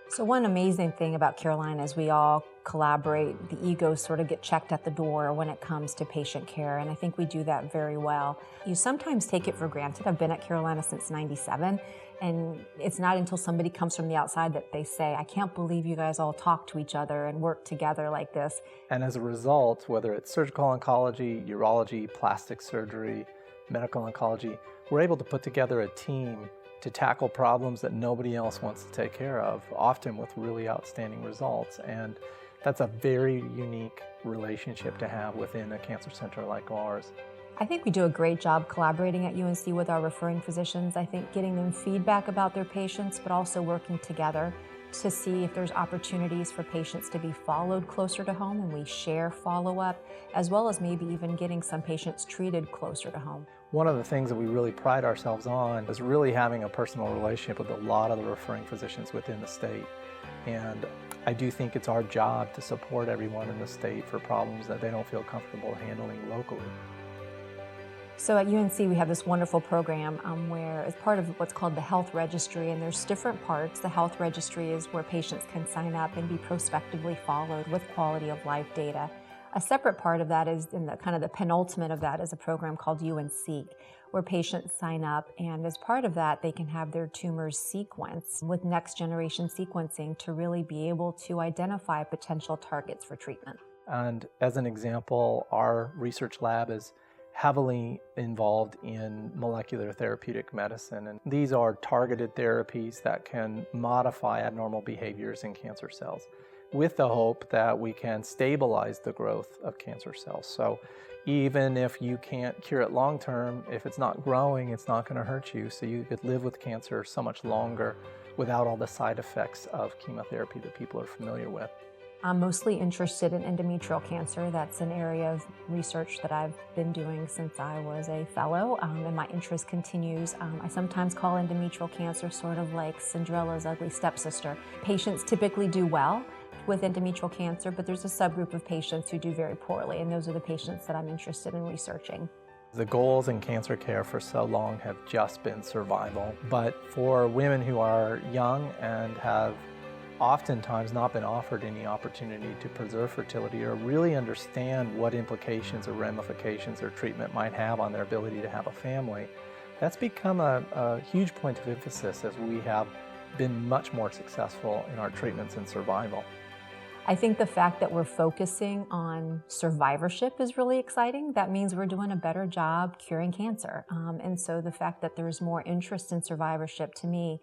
So one amazing thing about Carolina is we all collaborate. The egos sort of get checked at the door when it comes to patient care, and I think we do that very well. You sometimes take it for granted. I've been at Carolina since '97, and it's not until somebody comes from the outside that they say, I can't believe you guys all talk to each other and work together like this. And as a result, whether it's surgical oncology, urology, plastic surgery, medical oncology, we're able to put together a team to tackle problems that nobody else wants to take care of, often with really outstanding results. And that's a very unique relationship to have within a cancer center like ours. I think we do a great job collaborating at UNC with our referring physicians. I think getting them feedback about their patients, but also working together to see if there's opportunities for patients to be followed closer to home, and we share follow-up, as well as maybe even getting some patients treated closer to home. One of the things that we really pride ourselves on is really having a personal relationship with a lot of the referring physicians within the state. And I do think it's our job to support everyone in the state for problems that they don't feel comfortable handling locally. So at UNC, we have this wonderful program where it's part of what's called the health registry, and there's different parts. The health registry is where patients can sign up and be prospectively followed with quality of life data. A separate part of that is, in the kind of the penultimate of that, is a program called UNC, where patients sign up, and as part of that, they can have their tumors sequenced with next generation sequencing to really be able to identify potential targets for treatment. And as an example, our research lab is heavily involved in molecular therapeutic medicine. And these are targeted therapies that can modify abnormal behaviors in cancer cells with the hope that we can stabilize the growth of cancer cells. So even if you can't cure it long term, if it's not growing, it's not going to hurt you. So you could live with cancer so much longer without all the side effects of chemotherapy that people are familiar with. I'm mostly interested in endometrial cancer. That's an area of research that I've been doing since I was a fellow, and my interest continues. I sometimes call endometrial cancer sort of like Cinderella's ugly stepsister. Patients typically do well with endometrial cancer, but there's a subgroup of patients who do very poorly, and those are the patients that I'm interested in researching. The goals in cancer care for so long have just been survival, but for women who are young and have oftentimes not been offered any opportunity to preserve fertility or really understand what implications or ramifications their treatment might have on their ability to have a family, that's become a huge point of emphasis as we have been much more successful in our treatments and survival. I think the fact that we're focusing on survivorship is really exciting. That means we're doing a better job curing cancer. And so the fact that there's more interest in survivorship, to me,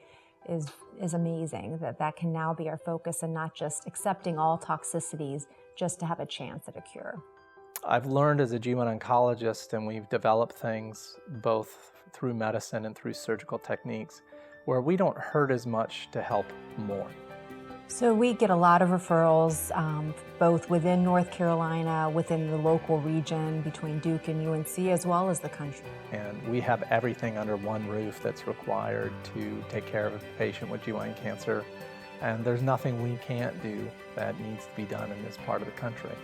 is amazing, that can now be our focus and not just accepting all toxicities just to have a chance at a cure. I've learned as a GYN oncologist, and we've developed things both through medicine and through surgical techniques, where we don't hurt as much to help more. So we get a lot of referrals, both within North Carolina, within the local region, between Duke and UNC, as well as the country. And we have everything under one roof that's required to take care of a patient with GYN cancer. And there's nothing we can't do that needs to be done in this part of the country.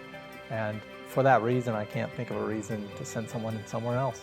And for that reason, I can't think of a reason to send someone somewhere else.